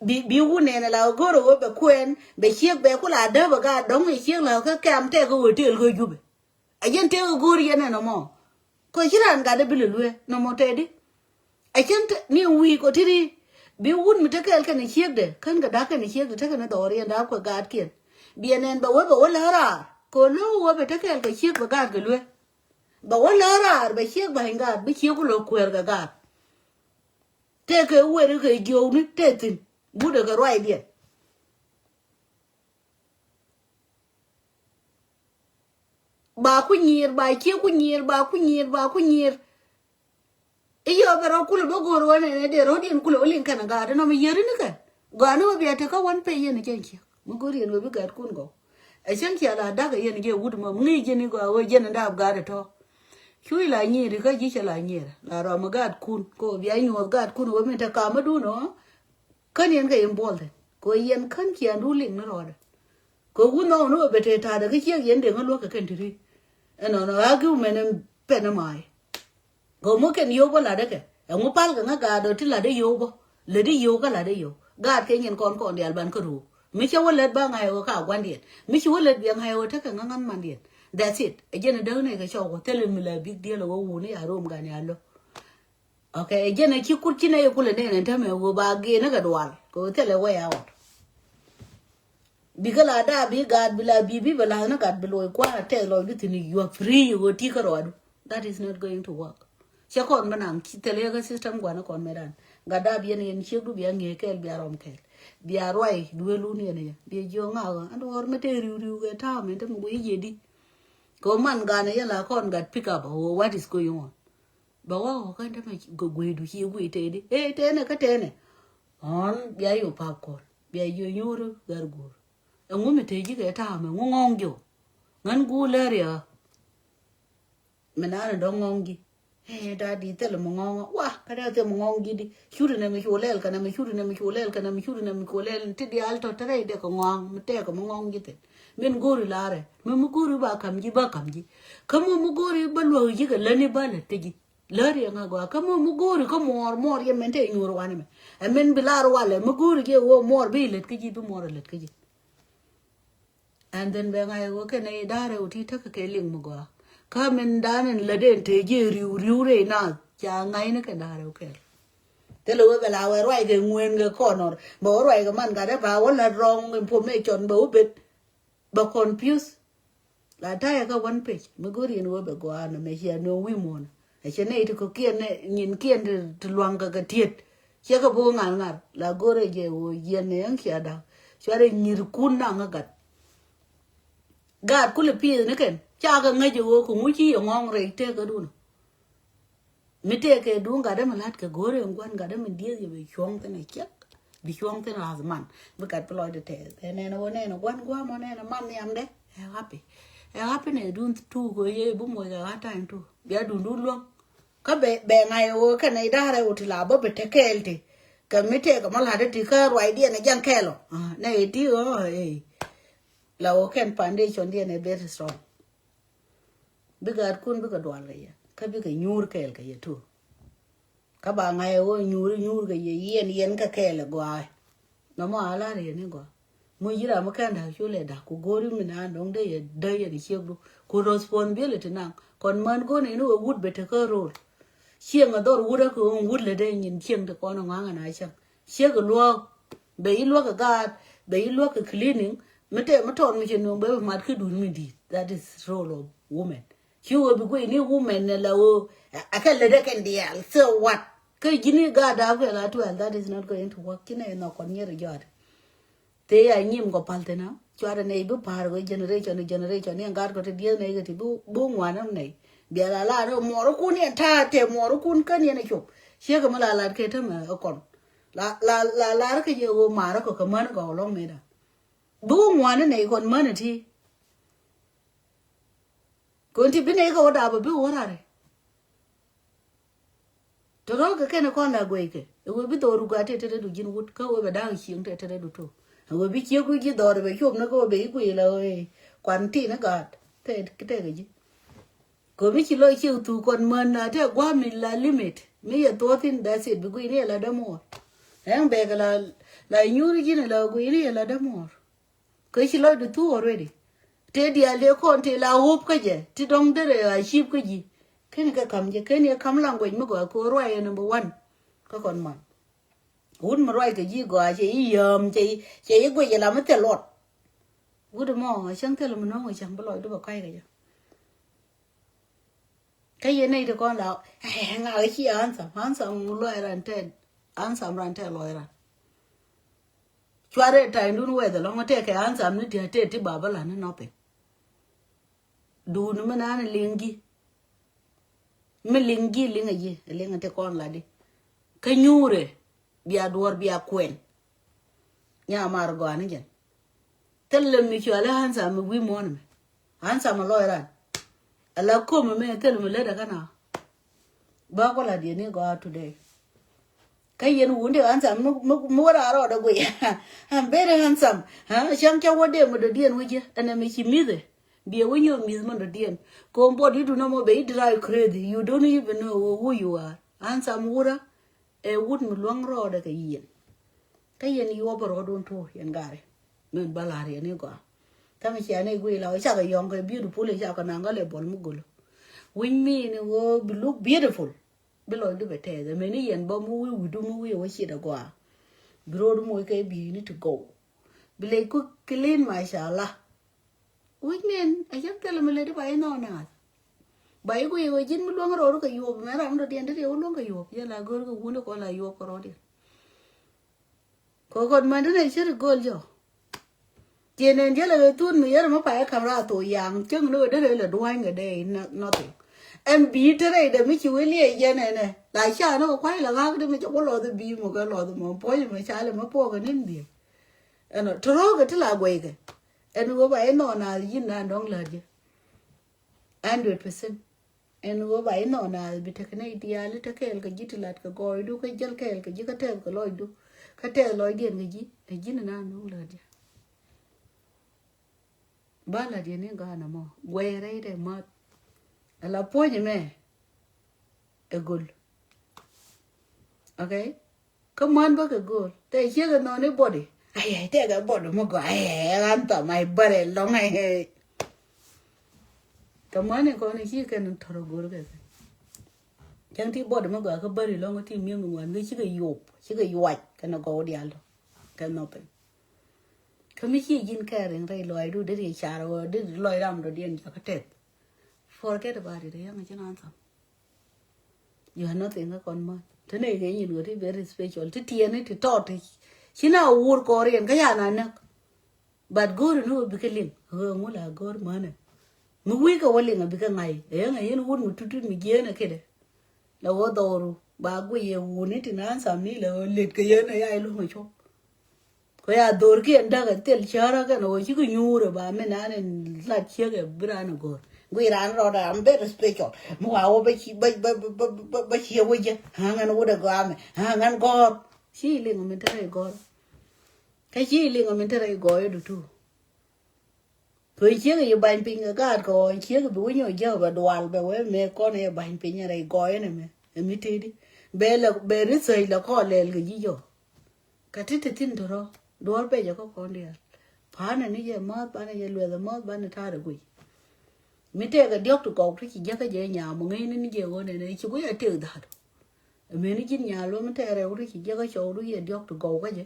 bi wu ne na la go ro be kwen be chiek be ku la da ba ga dong ni chiek la ka kam te ko hotel ko jube a jen te go ri na no mo ko jiran ga da bilulwe no mo te di a jen ni wi ko tiri bi wun mi te kel kan chiek de kan ga da kan chiek de te kan do ri da ko ga ken bienen ba wo la ra ko lo wo be take ka chiek ba ga lwe ba wo la ra be chiek ba hinga be chiek lo kwer ga te ke we ri ke jo ni te tin bu de ga roi dia ba ku nyir ba chiek ku nyir iyo ba ro ku lo go ro ne de ro din ku lo lin kan ga no me yeri ni ka ga no be te ka wan pe yen ken chiek mu go ri no be ga kun go a chen kia la da ga yen ge wud ma ngi je ni go we je na ga to chui la ni ri ka ji che la ni la ro ma ga kun ko bi ai nyu ga kun wo me ta ka ma du no kan yen ga yen bol de ko yen kan kia du ling no ro ko wu no be te ta da ga che yen de ngo ka ken ti no a gu me ne pe na mai go mo ken yo bo la de ke ngo pal ga ga do ti la de yo bo le di yo ga la de yo ga ke yen kon de alban ko ru mi cho let ba ngày ở cả quan điện mi cho let biang ngày ở tất cả ngang man điện that's it again đâu này cái cho có tele mi là big deal go wu ni arom ga ni allo okay again ki kut ki ne ko le ne ta me go ba ge na ga dwal ko tele way out bigala da bi gad bila bibi bala na gad bilo kwa te lo bi tini you are free you go ti ka ro that is not going to work che kon banam ki tele ga system gwa na kon medan gada bi ne chi du bi nge kel bi arom kel bi aroi duwe lu ne bi jo nga ando or mete riu ga ta me te mo ye di ko man ga ne ya la kon ga pick up what is going on ba wa ko nda me go gwe du chi gwe te di te ne ka te ne on bi ayo pa ko bi ayo nyoro gargur ngo me te ji ga ta me ngong jo ngan gu le ya me na do ngong gi da di te le ngong wa ka da te ngong gi di shuru ne me holel kana me shuru ne me holel kana me shuru ne me holel ti di alto tere de ko ngong me te ko ngong gi te men gori lare me mu gori ba kam ji kamo mu gori ba lo ji ga lani ba le te ji lare nga go kamo mu gori ko mor ye men te nyur wani me men bilar wale mu gori ge wo mor bi le ke ji bi mor le ke ji and then when I work in a dare uti take a killing mugo. Come and down and let it take you re now. Young I can dare okay. The lower the hour right and win the corner. More right a man got a power not wrong information bit. But confused. La tire go one page. Maguri and Weber go on and make here no women. I should need to cook in kien to longer get it. Chaka bong angar. La gore je wo yen young kiada. Shari nirkuna got. God could appear again. Chaga major work muchi among rate take a dun. Me take a dun got them a lot gore and one got them in deal with young than a check. Be young than as a man. Look at Ploy the tail. And then one guam on and a money am there. Happy. A happiness don't two go ye boom with a time too. Be a do long. Come bang I work and I die out to labo, but take care. Come me take a malade to car idea and a young kello. Nay, dear, eh. La woken foundation dia ne very strong. Bigar kun biga dwala ya. Ka biga nyur kel ka ya tu. Ka ba ngai wo nyur ga yen ka kel gwa. No mo ala re ne gwa. Mo yira mo kan da shule da ku gori mina ndong de ya di chegru. Ku responsibility na kon man go ne no wood better ka role. Chieng ador wuda ko wood le de nyin chieng de ko no nganga na cha. Cheg lo be lo ka god, be lo ka cleaning. Mete maton mi chenu be mat ke dun mi di. That is role of woman. She will be going new woman la o akelle de ken dia. So what? Ke jini ga da fe la 12 that is not going to work kine no kon yer jod. Te ya nyim go palte na. Chwara nei bu par go generation ni ngar ko te dia nei ga ti bu ngwanam nei. Bia la ro moro kun en ta te moro kun kan ye na chop. She ga mala la ke ta ma kon. La ke je go mara ko ka man go long me da. Bu ngwana nei kon man ti. Kon ti bi nei go da ba bi wora re. To ro ka ken kon la go ke. E wo bi do ru ga te du jin wut ka wo ba da chieng te du to. Wo bi che ku ji do be chop na go be ku la oi. Kwan ti na ga te ga ji. Ko bi chi lo chi tu kon man na te gwa mi la limit. Mi ya to tin da se bi ku ni la da mo. Em be ga la nyuri ji na la ku ni la da mo. Ko chi lo du tu already. Te dia le kon te la hop ka je. Ti dong de a ship ka ji. Ken ka kam je ken ya kam language mo go ko roi number 1. Ka kon man. Un ma roi ka ji go a che yom che go je la ma te lot. Wo de mo chang te lo mo no chang ba lo do ba kai ga ja. Cái gì này thì con lão ngài khi ăn sắm loài ran te loài ran chua đấy tai đun quay đó nó te cái ăn sắm nó thì baba là nó pe đun mà nó lingi linga gì linga te con là đi cái nhure bia duar bia quen nhà mar go anh gen tel mi chua là ăn sắm vi mon ăn sắm loài ran ala ko me tel me le da kana ba ko la di ni go today kai yen wunde handsome mo ra ro da go ya I'm very handsome ha sham cha wode mo da dien wije ana me chi mize bi wonyo miz mo da dien ko body do no mo be drive crazy you don't even know who you are handsome wura e wud mo long ro da kai yen yo bro don to yen gare men balare ni go kama chiane gwe la cha ga yong ga beautiful cha ka nanga le bol mugolo win me ni wo look beautiful below do bete the many yen bo mu we do mu we chi da gwa bro do mo ke bi ni to go bile ku clean mashallah win men I just tell me le do bai no na bai ku yo jin mu long ro ka yo me ram do den de yo long ka yo ya la go ko wu ko la yo ko ro de ko man de chi go jo tiền chứ là tuôn mình nhớ mà phải camera tổ yang chứ nữa đây là đuôi người đây nothing em bị thế này để mấy chú ấy liền vậy này lại sao nó quay là gác đi mà cho có lò tôi bị một cái lò tôi mà bói mà sai là mà po cái nên gì nó throw cái thứ là quay cái em có phải nó nào gì nào đong lời chứ 100% em có phải nó nào bị thế này thì là thế cái gì thì là cái gọi đu cái gel cái gì cái theo cái lòi đu cái theo lòi điện cái gì nào đong lời chứ bala dia ni gana mo gwere de mat ala poje me e gol okay come on ba ke gol te chega no ni body ai te ga bo mo go ai an ta mai bare long ai ta ma ne ko ne chi ke n thoro go ke chẳng thì bỏ được mà gọi cái bari long cái miếng người người chỉ cái yop chỉ cái yuat cái nó có đi alo cái nó bên cái mấy chi jin cái rừng ray loài đu để đi chả rồi để loài ram rồi điên cho cái tết forget about it đấy anh chứ nói sao you have nothing cái con mà thế này cái nhìn người thì very special thì tiền ấy thì to thì chỉ nào uống Korean cái nhà này nè but go nó bị cái liền hương là go mà này mới quý cái vấn liền bị cái ngày ấy ngày nó uống một chút mình kia này cái đấy là vô đồ bà quỳ yêu ní thì nó sắm ní là liệt cái gì này ai luôn mà cho cái à đồ kia anh đã cái tiền chơi ra cái nó chỉ có nhu rồi bà mình ăn nên là chơi cái bữa ăn rồi quỳ ăn rồi là ăn very special mua áo bây chiều bây giờ hàng ăn uống được gà mày hàng ăn gò chỉ liền mình thấy gò cái chỉ liền mình thấy gò được tu cái chiếc cái bánh pin cái gạt coi chiếc cái bún nhồi dưa và đoan về với mẹ con này bánh pin như này gói này mẹ em biết đi bé là bé rất say là có lẽ cái gì rồi cái thứ tin thôi đoan bé giờ có con đi phá này như vậy mất bán này lừa là mất bán này tha được quỷ mình thấy cái đióc tụi cậu thì chỉ cái gì nhà mà ngay nó như vậy này chỉ có cái tiêu đó mình đi trên nhà luôn mình thấy rồi thì chỉ cái chỗ đó gì đióc tụi cậu cái gì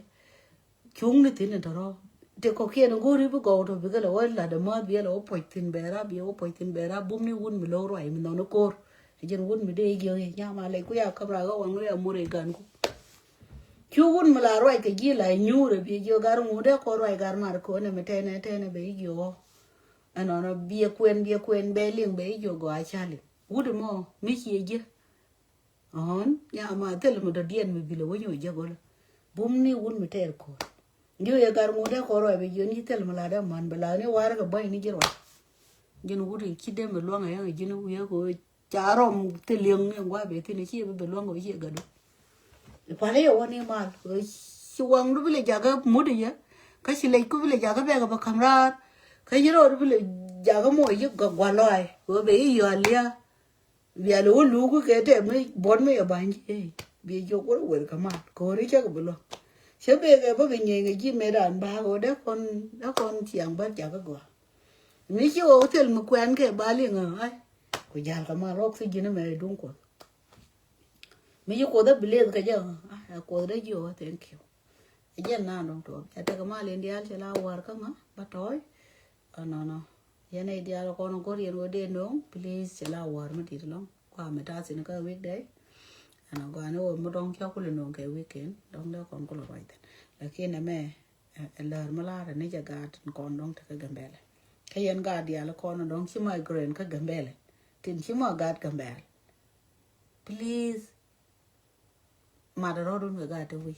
chúng nó tin thôi thì có khi nó gửi với cậu thôi vì cái là đầm mơ bia là ốp tin bé ra bia ốp tin bé ra bún ni bún mì lâu rồi mình nó cor thì chân bún mì đây giờ nhà mà lại cái camera có quăng nó mua rồi gần cũng chú bún mà là rồi cái gì là nhu rồi bia giờ gar mua đấy có rồi gar mà có này thế này bé giờ anh nó bia quên bé liền bé giờ gọi cha liền bún được mà mấy gì chứ nhà mà thế là một đợt điên mình bị lỗ nhồi giờ gọi là bún ni bún mì thế có như vậy cả mua đấy có rồi bây giờ như thế mà là đó mình bây giờ nếu qua cái bay này chứ rồi dân quốc thì khi đêm về luôn này dân quốc giờ có chả rom thì liền này qua về thì này chỉ về luôn cái gì cả đó phải lấy anh em mà rồi xuông đó bây giờ cái mua đi á cái xí lấy cũng bây giờ cái bé cái camera cái gì rồi bây giờ cái mua gì cái quả loài rồi bây giờ lia lú cái thế mới bốn mấy ở bàn gì bây giờ có quên cái mà có đấy chắc cái luôn sẽ bây giờ bởi vì người chỉ mẹ đàn bà của đó con chiang bắt chả có quả mấy chiếc ô tô mà quen cái bà liền ai của già cái mà rock thì nó mẹ đúng quá mấy chiếc cô đó bị lên cái gì cô đó vô thank you giờ nào đúng rồi cái cái mà lên đi ăn sẽ lao vào cái mà bắt đói nó giờ này đi ăn con có riêng rồi đến đúng please sẽ lao vào mà đi luôn qua mẹ ta xin cái week đấy anh nói nó mà đông cho cô lên cái weekend đông đó còn có là vậy là khi nào mẹ lỡ mà la rồi nãy giờ gạt con đông cái Gambella cái anh gạt đi là con nó đông chỉ mà green cái Gambella tin chỉ mà gạt Gambella please mà đó đúng cái gạt thôi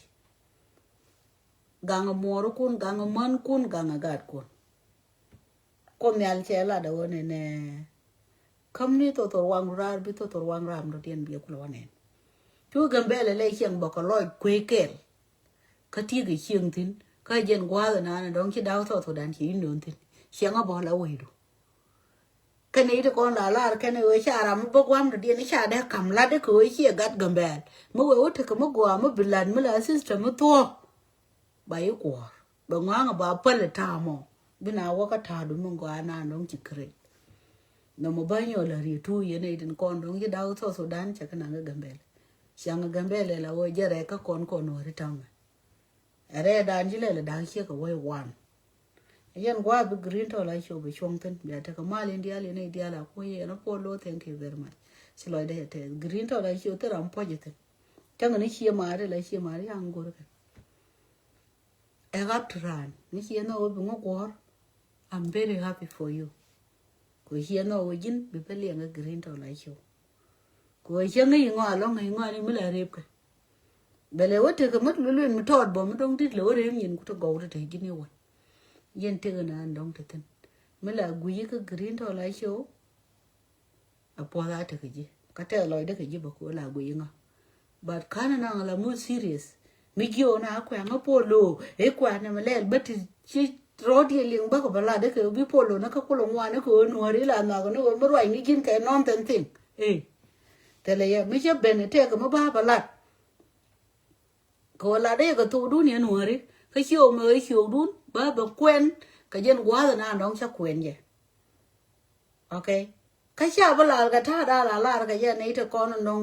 gang moro kun gang man kun gang gạt con nhà chơi là đâu nè không ní tôi wang ra bị tôi wang ram rồi tiền bia của anh chú Gambella lấy chiang bọc lôi quê kẹt cái tiếng cái chiang tin cái dân qua rồi nè đón chỉ đau thôi đàn chỉ nướng tin chiang ở bỏ là quỳ rồi cái này thì con là cái này với cha làm bốc quam rồi đi nó cha đã cầm lá đấy cứ chỉ gạt Gambella mới quay thì cái mới qua mới bị lần mới là system mới thua bảy quả bà ngoan ở bà phải là thà mà bên nào có cái thà đúng không qua na đón chỉ kể nó mà bao nhiêu là riêng thui vậy này thì con đón chỉ đau thôi đàn chắc cái nào cái Gambella sang Gambella là ôi giờ này các con nói đi thằng ở đây đàn chỉ là đàn kia cái quay quan dân qua bị green thôi lại show bị chuông tên bây giờ cái mal India lên India là quay nó polo thank you very much xin lỗi đây thế green thôi lại show tới làm bao nhiêu thế chẳng hạn như chia mà đây lại chia mà đi ăn过cái em gặp tràn như chia nó bị ngốc quá I'm very happy for you cái chia nó với dính bị phải liền cái green thôi lại show cô chẳng nghĩ ngồi lo ngày ngồi đi mới là đẹp cái bây giờ vợ thì cái mất luôn mà thọt bỏ mà đông tít lửa đấy nhìn cũng gấu được thấy chứ nhiều vậy yên thì cái nào đông thì thân mới là quý cái green thôi lại show à bỏ ra thì cái gì cái thế loại đó cái gì bảo cô là quý ngà but cái nào là more serious mấy kiểu nào quen nó polo ấy quen này mà lên bất thì chỉ rồi thì liền bắt vào là đấy cái bị polo nó có polo ngoài nó cứ nuôi đấy là nó mới rồi những cái non tên thing thế là mấy chiếc bên này thế cái mà ba lạt cô là đấy cái thu đu niên nuôi đấy cái chiều mới chiều đun ba bằng quen cái dân quá rồi na nó chắc quen vậy ok cái cha bà là cái thà đa là cái dân này thì con nó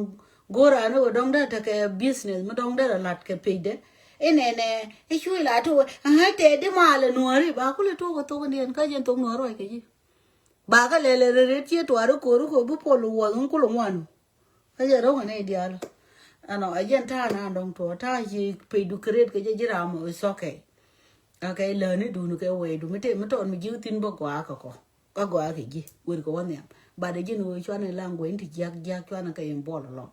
gora nó đông đó thì cái business mà đông đó là lạt cái pay đấy ene ne e chui la to ha te de male nuori ba ko le to ndien ka jen to nuoro ke ji ba ka le re tie to aro ko bu polo wa ko lo wanu ka je ro ne dial ano a jen ta na dong to ta ji pe du kret ke je jira mo is okay okay le ne du no ke we du mete mo ton mi ju tin bo kwa ko ka gwa ke ji wir ko ne ba de jin wo chwa ne lang wen ti jak chwa na ka em bo lo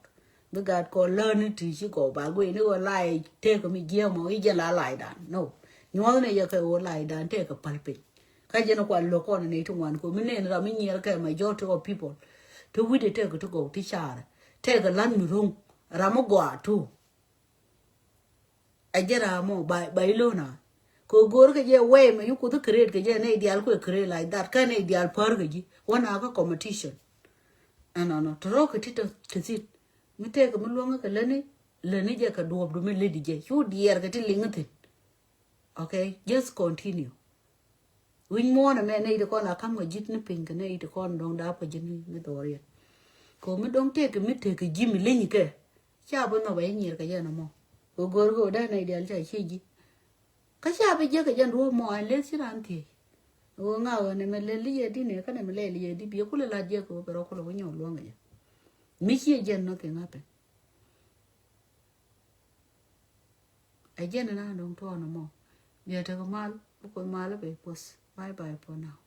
we got ko learn to chi ko ba we ni ko lai te ko mi je mo i je la lai dan no nyo ne ye ko lai dan te ko palpe ka je no kwa lo ko ne to wan ko mi ne ra mi nyer ka majority of people to we de te ko to go ti char te ko lan mi rung ra mo gwa tu a je ra mo ba lo na ko gor ke je we me yu ko to create ke je ne ideal ko create like that ka ne ideal par ke ji wana ka competition no to ro ko ti to ti mi te ko luonga ka leni je ka duob du mi ledi je chu dier ka ti lingati okay just continue win mo na me nei de ko na kam ga jit ni pin ka nei de ko dong da pa jin mi dori ko mi dong te ka mi te ka ji mi leni ke cha bo no ba nyer ka je na mo ko gor go da nei de al cha chi ji ka cha be je ka jan ro mo an le si ran ti o nga o ne me le li ye di ne ka ne me le li ye di bi ko le la je ko pero ko lo nyo luonga je mi chi je no ke ngape a je na dong to no mo ye ta ko mal ko mal be pos bye bye for now